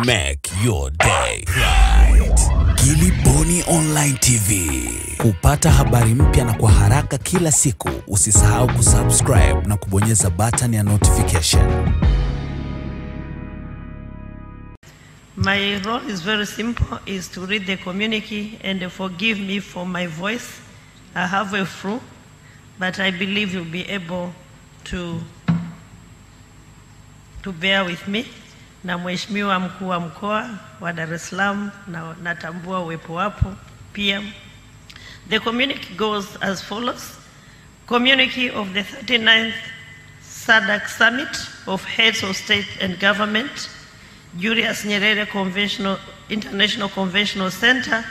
Make your day right. Gilly Bonny Online TV. Kupata habari mpya na kwa haraka kila siku, usisahau kusubscribe na kubonyeza button ya notification. My role is very simple, is to read the communique and forgive me for my voice. I have a flu, but I believe you'll be able to bear with me. Na Mheshimiwa Mkuu wa Mkoa wa Dar es Salaam na natambua uwepo wapo pia. The communique goes as follows. Communique of the 39th SADC Summit of Heads of State and Government, Julius Nyerere International Conventional Center,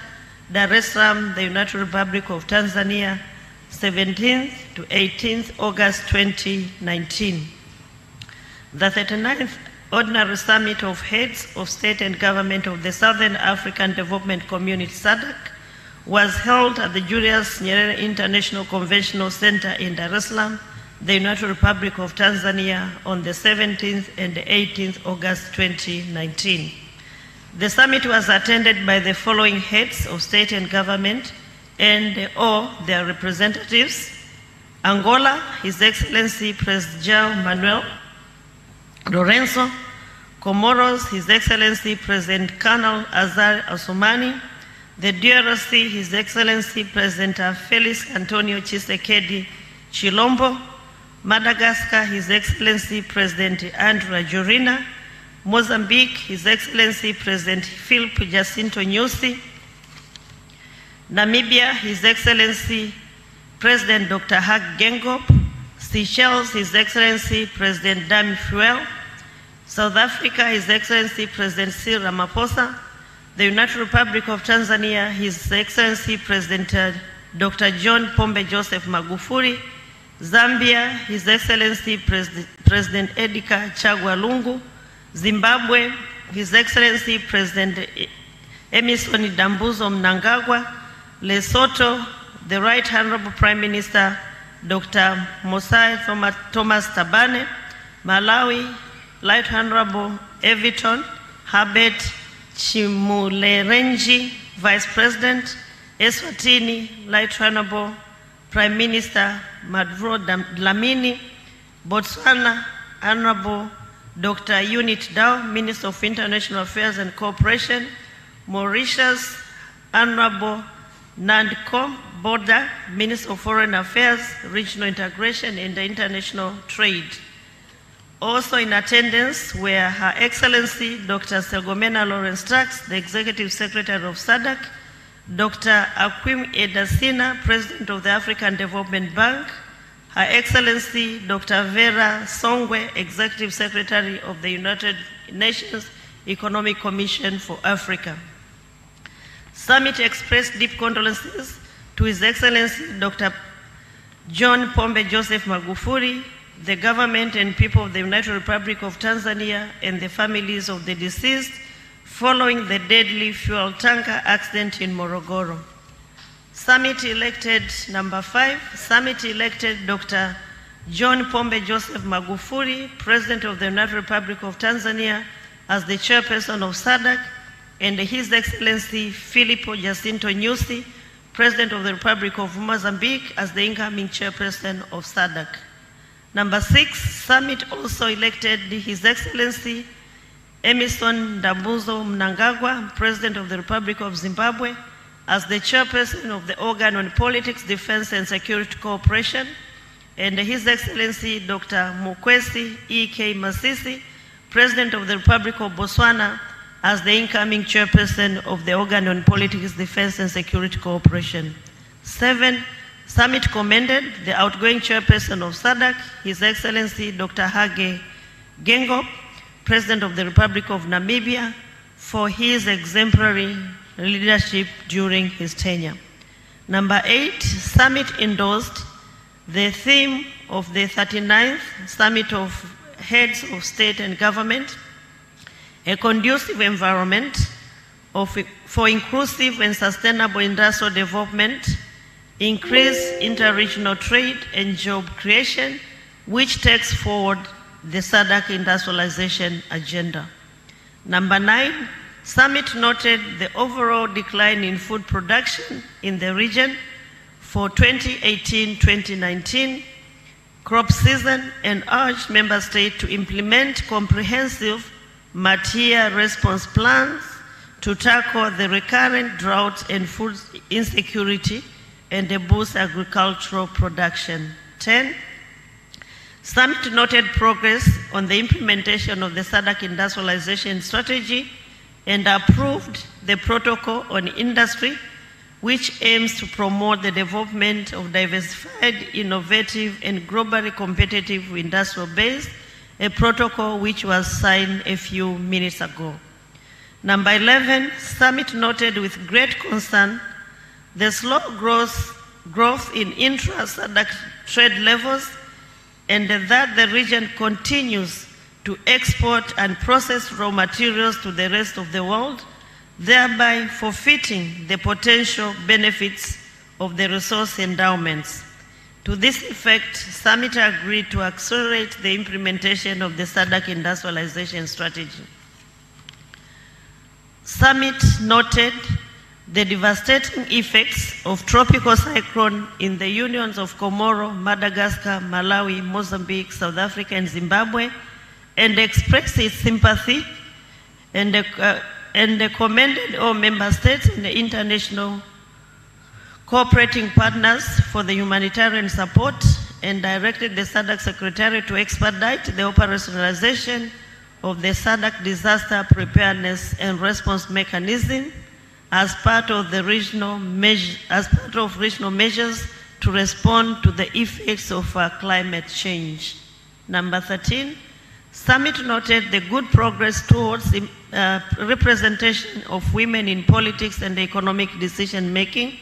Dar es Salaam, the United Republic of Tanzania, 17th to 18th August 2019. The 39th Ordinary Summit of Heads of State and Government of the Southern African Development Community SADC was held at the Julius Nyerere International Conventional Center in Dar es Salaam, the United Republic of Tanzania, on the 17th and 18th August 2019. The summit was attended by the following heads of state and government and all their representatives: Angola, His Excellency President João Manuel Lorenzo; Comoros, His Excellency President Colonel Azar Assoumani; the DRC, His Excellency President Felix Antonio Tshisekedi Chilombo; Madagascar, His Excellency President André Rajoelina; Mozambique, His Excellency President Philip Jacinto Nyusi; Namibia, His Excellency President Dr. Hage Geingob; Seychelles, His Excellency President Dami Fuel; South Africa, His Excellency President Cyril Ramaphosa; the United Republic of Tanzania, His Excellency President Dr. John Pombe Joseph Magufuli; Zambia, His Excellency President Edgar Chagwa Lungu; Zimbabwe, His Excellency President Emmerson Dambuzo Mnangagwa; Lesotho, the Right Honorable Prime Minister Dr. Mosai Thomas Tabane; Malawi, Right Honorable Everton Herbert Chimulerenji, Vice President; Eswatini, Right Honorable Prime Minister Maduro Dlamini; Botswana, Honorable Dr. Unit Dao, Minister of International Affairs and Cooperation; Mauritius, Honorable Nandkom Boda, Minister of Foreign Affairs, Regional Integration and International Trade. Also in attendance were Her Excellency Dr. Stergomena Lawrence Tax, the Executive Secretary of SADC; Dr. Akim Edasina, President of the African Development Bank; Her Excellency Dr. Vera Songwe, Executive Secretary of the United Nations Economic Commission for Africa. Summit expressed deep condolences to His Excellency Dr. John Pombe Joseph Magufuli, the government and people of the United Republic of Tanzania, and the families of the deceased following the deadly fuel tanker accident in Morogoro. Summit elected number 5, Summit elected Dr. John Pombe Joseph Magufuli, President of the United Republic of Tanzania, as the chairperson of SADC, and His Excellency Filippo Jacinto Nyusi, President of the Republic of Mozambique, as the incoming chairperson of SADC. Number 6, Summit also elected His Excellency Emmerson Dambuzo Mnangagwa, President of the Republic of Zimbabwe, as the chairperson of the Organ on Politics, Defense and Security Cooperation, and His Excellency Dr. Mokwesi E.K. Masisi, President of the Republic of Botswana, as the incoming chairperson of the Organ on Politics, Defense and Security Cooperation. 7, Summit commended the outgoing chairperson of SADC, His Excellency Dr. Hage Geingob, President of the Republic of Namibia, for his exemplary leadership during his tenure. Number 8, Summit endorsed the theme of the 39th Summit of Heads of State and Government: a conducive environment for inclusive and sustainable industrial development, increase interregional trade and job creation, which takes forward the SADC industrialization agenda. Number 9, summit noted the overall decline in food production in the region for 2018-2019 crop season and urged member states to implement comprehensive multi-year response plans to tackle the recurrent drought and food insecurity and boost agricultural production. 10, summit noted progress on the implementation of the SADC industrialization strategy and approved the protocol on industry, which aims to promote the development of diversified, innovative, and globally competitive industrial base, a protocol which was signed a few minutes ago. Number 11, summit noted with great concern the slow growth in intra-SADC trade levels and that the region continues to export and process raw materials to the rest of the world, thereby forfeiting the potential benefits of the resource endowments. To this effect, summit agreed to accelerate the implementation of the SADC industrialization strategy. Summit noted the devastating effects of tropical cyclone in the unions of Comoro, Madagascar, Malawi, Mozambique, South Africa, and Zimbabwe, and expressed its sympathy and commended all member states and the international cooperating partners for the humanitarian support and directed the SADC Secretary to expedite the operationalization of the SADC disaster preparedness and response mechanism as part of the regional measures to respond to the effects of climate change. Number 13, summit noted the good progress towards representation of women in politics and economic decision making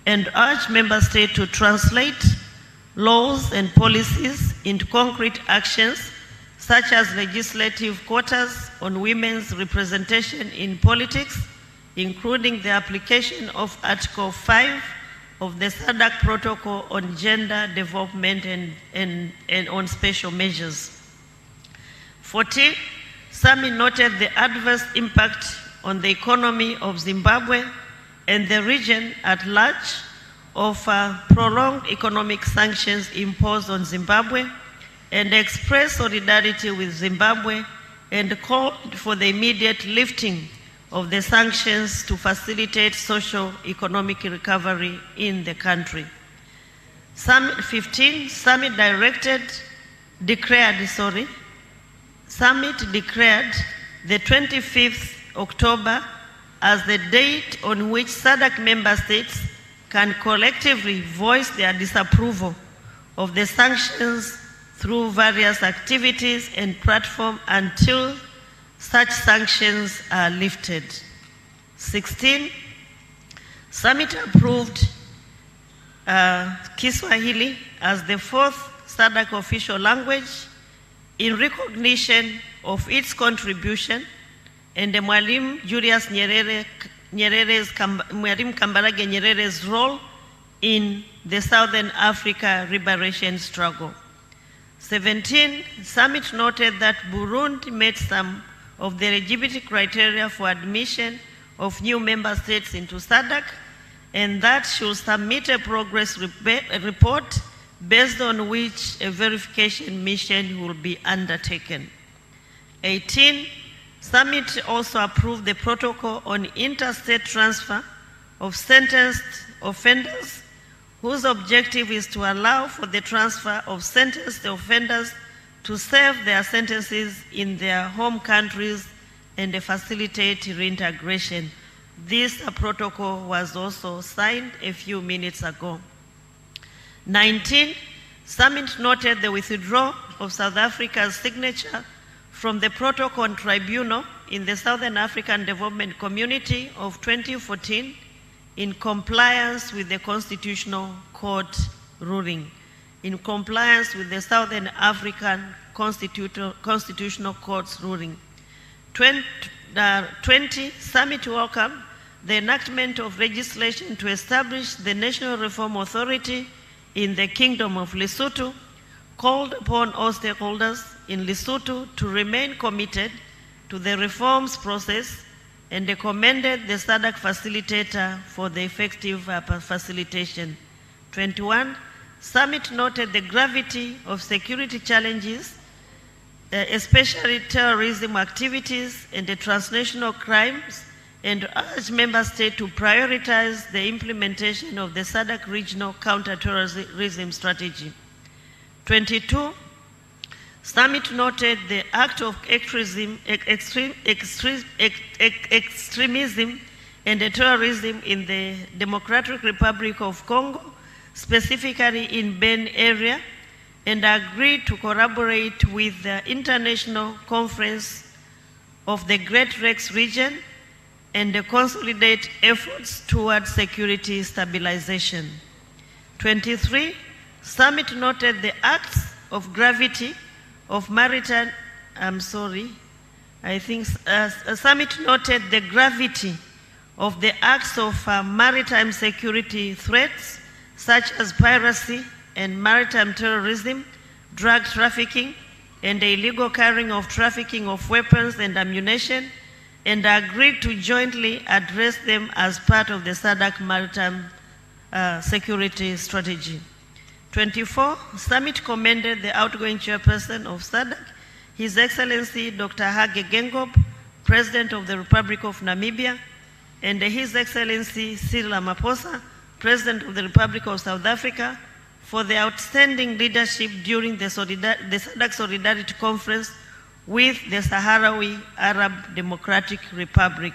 and urged member states to translate laws and policies into concrete actions such as legislative quotas on women's representation in politics, including the application of Article 5 of the SADC Protocol on Gender Development and on Special Measures. 14, summit noted the adverse impact on the economy of Zimbabwe and the region at large of prolonged economic sanctions imposed on Zimbabwe and expressed solidarity with Zimbabwe and called for the immediate lifting of the sanctions to facilitate socio-economic recovery in the country. Summit 15, summit declared the 25th October as the date on which SADC member states can collectively voice their disapproval of the sanctions through various activities and platforms until such sanctions are lifted. 16, summit approved Kiswahili as the 4th SADC official language in recognition of its contribution and the Mwalimu Julius Mwalimu Kambarage Nyerere's role in the Southern Africa liberation struggle. 17, summit noted that Burundi met some of the eligibility criteria for admission of new member states into SADC and that should submit a progress report based on which a verification mission will be undertaken. 18, summit also approved the protocol on interstate transfer of sentenced offenders whose objective is to allow for the transfer of sentenced offenders to serve their sentences in their home countries and facilitate reintegration. This protocol was also signed a few minutes ago. 19, summit noted the withdrawal of South Africa's signature from the Protocol on Tribunal in the Southern African Development Community of 2014 in compliance with the Constitutional Court ruling, in compliance with the Southern African Constitutional Court's ruling. 20, summit welcomed the enactment of legislation to establish the National Reform Authority in the Kingdom of Lesotho, called upon all stakeholders in Lesotho to remain committed to the reforms process and commended the SADC facilitator for the effective facilitation. 21, summit noted the gravity of security challenges, especially terrorism activities and the transnational crimes, and urged member states to prioritize the implementation of the SADC regional counterterrorism strategy. 22, summit noted the act of extremism and the terrorism in the Democratic Republic of Congo, specifically in Beni area, and agreed to collaborate with the International Conference of the Great Lakes region and consolidate efforts towards security stabilization. 23, summit noted the acts of gravity of maritime, summit noted the gravity of the acts of maritime security threats such as piracy and maritime terrorism, drug trafficking, and the illegal carrying of trafficking of weapons and ammunition, and agreed to jointly address them as part of the SADC maritime security strategy. 24, summit commended the outgoing chairperson of SADC, His Excellency Dr. Hage Geingob, President of the Republic of Namibia, and His Excellency Cyril Ramaphosa, President of the Republic of South Africa, for the outstanding leadership during the SADC Solidarity Conference with the Sahrawi Arab Democratic Republic.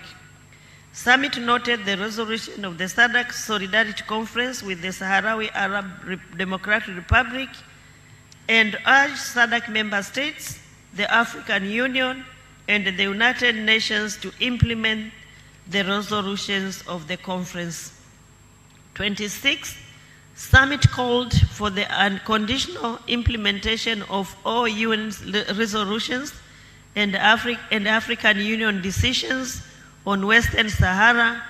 Summit noted the resolution of the SADC Solidarity Conference with the Sahrawi Arab Democratic Republic and urged SADC member states, the African Union, and the United Nations to implement the resolutions of the conference. 26, summit called for the unconditional implementation of all UN resolutions and African Union decisions on Western Sahara,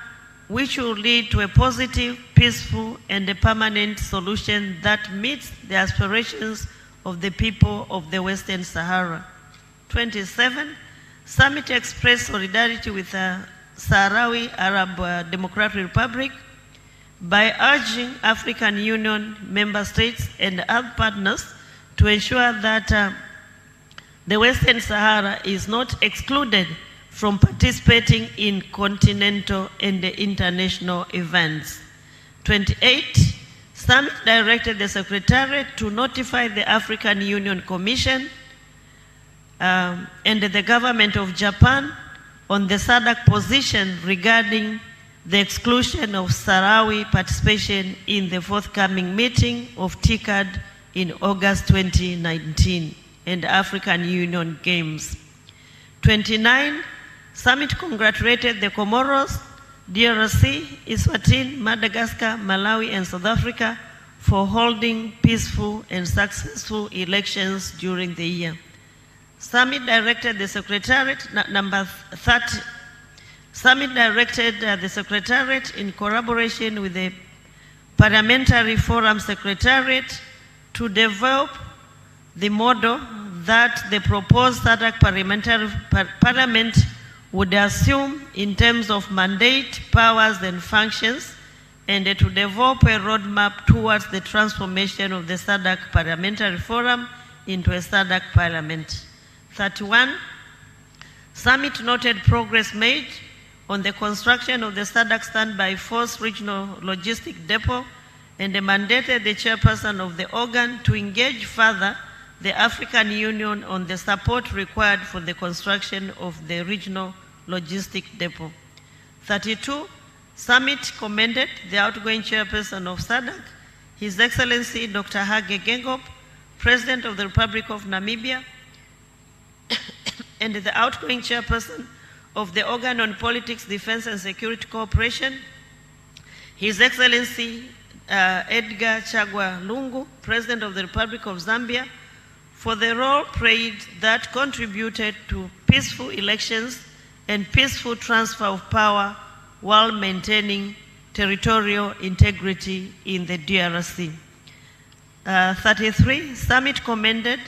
which will lead to a positive, peaceful, and a permanent solution that meets the aspirations of the people of the Western Sahara. 27, summit expressed solidarity with the Sahrawi Arab Democratic Republic by urging African Union member states and other partners to ensure that the Western Sahara is not excluded from participating in continental and international events. 28, summit directed the Secretariat to notify the African Union Commission and the government of Japan on the SADC position regarding the exclusion of Sahrawi participation in the forthcoming meeting of TICAD in August 2019 and African Union Games. 29, summit congratulated the Comoros, DRC, Eswatini, Madagascar, Malawi, and South Africa for holding peaceful and successful elections during the year. Summit directed the Secretariat, number 30, Summit directed the Secretariat in collaboration with the Parliamentary Forum Secretariat to develop the model that the proposed SADC Parliament would assume in terms of mandate, powers, and functions, and to develop a roadmap towards the transformation of the SADC Parliamentary Forum into a SADC Parliament. 31, summit noted progress made on the construction of the SADC Standby Force Regional Logistic Depot and mandated the chairperson of the organ to engage further the African Union on the support required for the construction of the Regional Logistic Depot. 32, summit commended the outgoing chairperson of SADC, His Excellency Dr. Hage Geingob, President of the Republic of Namibia, and the outgoing chairperson of the Organ on Politics, Defense and Security Cooperation, His Excellency Edgar Chagwa Lungu, President of the Republic of Zambia, for the role played that contributed to peaceful elections and peaceful transfer of power while maintaining territorial integrity in the DRC. 33, summit commended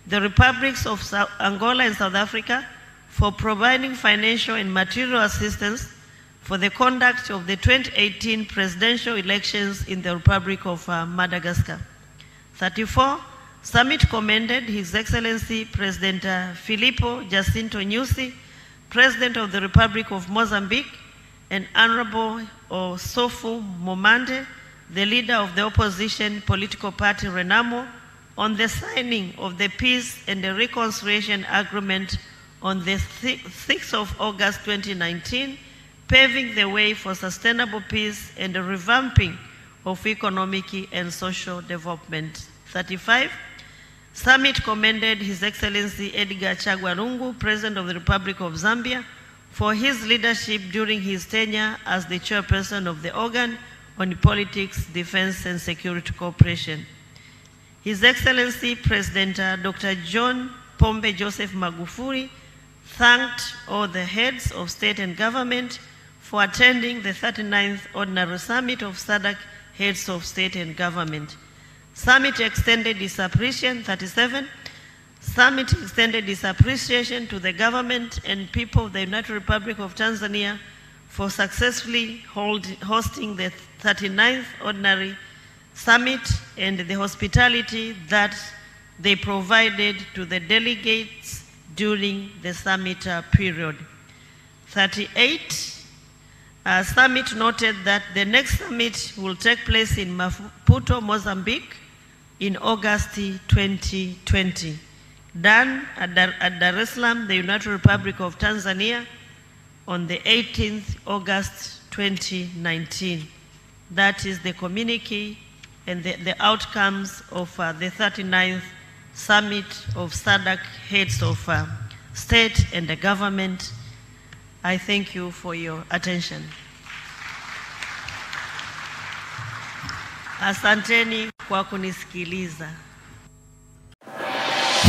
the republics of Angola and South Africa for providing financial and material assistance for the conduct of the 2018 presidential elections in the Republic of Madagascar. 34, Summit commended His Excellency President Filippo Jacinto Nyusi, President of the Republic of Mozambique, and Honorable Osofu Momande, the leader of the opposition political party Renamo, on the signing of the Peace and the Reconciliation Agreement on the 6th of August 2019, paving the way for sustainable peace and the revamping of economic and social development. 35, Summit commended His Excellency Edgar Chagwa Lungu, President of the Republic of Zambia, for his leadership during his tenure as the chairperson of the organ on politics, defense, and security cooperation. His Excellency President Dr. John Pombe Joseph Magufuli thanked all the heads of state and government for attending the 39th Ordinary Summit of SADC Heads of State and Government. Summit extended its appreciation, 37, Summit extended its appreciation to the government and people of the United Republic of Tanzania for successfully hosting the 39th Ordinary Summit and the hospitality that they provided to the delegates during the summit period. 38, Summit noted that the next summit will take place in Maputo, Mozambique in August 2020. Done at Dar es Salaam, the United Republic of Tanzania on the 18th August 2019. That is the communique and the outcomes of the 39th Summit of SADC Heads of State and the Government. I thank you for your attention. Asanteni kwa kunisikiliza.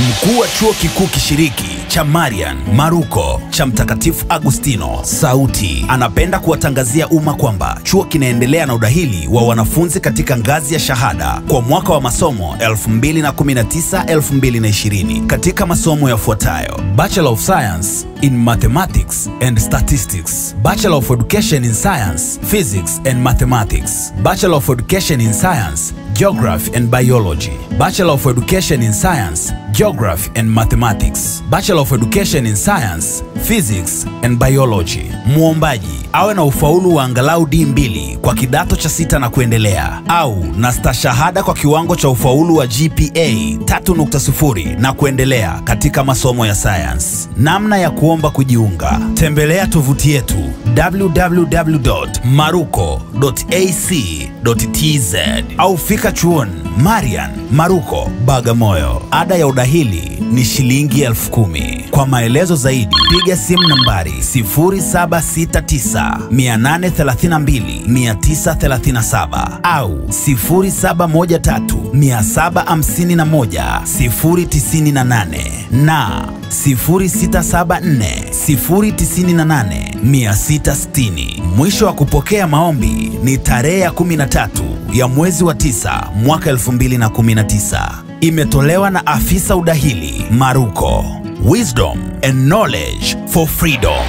Mkuu wa chuo kikuu kishiriki cha Marian Maruko cha Mtakatifu Agustino Sauti anapenda kuwatangazia umma kwamba chuo kinaendelea na udahili wa wanafunzi katika ngazi ya shahada kwa mwaka wa masomo 2019-2020 katika masomo yafuatayo: Bachelor of Science in Mathematics and Statistics, Bachelor of Education in Science, Physics and Mathematics, Bachelor of Education in Science, Geography and Biology, Bachelor of Education in Science, Geography and Mathematics, Bachelor of Education in Science, Physics and Biology. Muombaji awe na ufaulu wa angalau D2 kwa kidato cha 6 na kuendelea, au na stashahada kwa kiwango cha ufaulu wa GPA 3.0 na kuendelea katika masomo ya science. Namna ya kuomba kujiunga: tembelea tovuti yetu www.maruko.ac.tz au fika chuoni Marian Maruko, Bagamoyo. Ada ya udahili ni shilingi 10,000. Kwa maelezo zaidi piga simu nambari 0769832937 au 0713751098 na 0674098660. Mwisho wa kupokea maombi ni tarehe 13 ya mwezi wa 9 mwaka 2019. Imetolewa na afisa udahili Maruko. Wisdom and knowledge for freedom.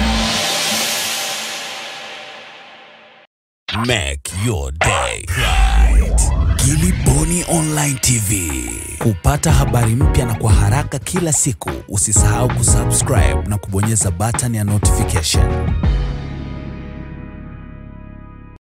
Make your day right. Gilly Bonny Online TV. Kupata habari mpya na kwa haraka kila siku, usisahau kusubscribe na kubonyeza button ya notification.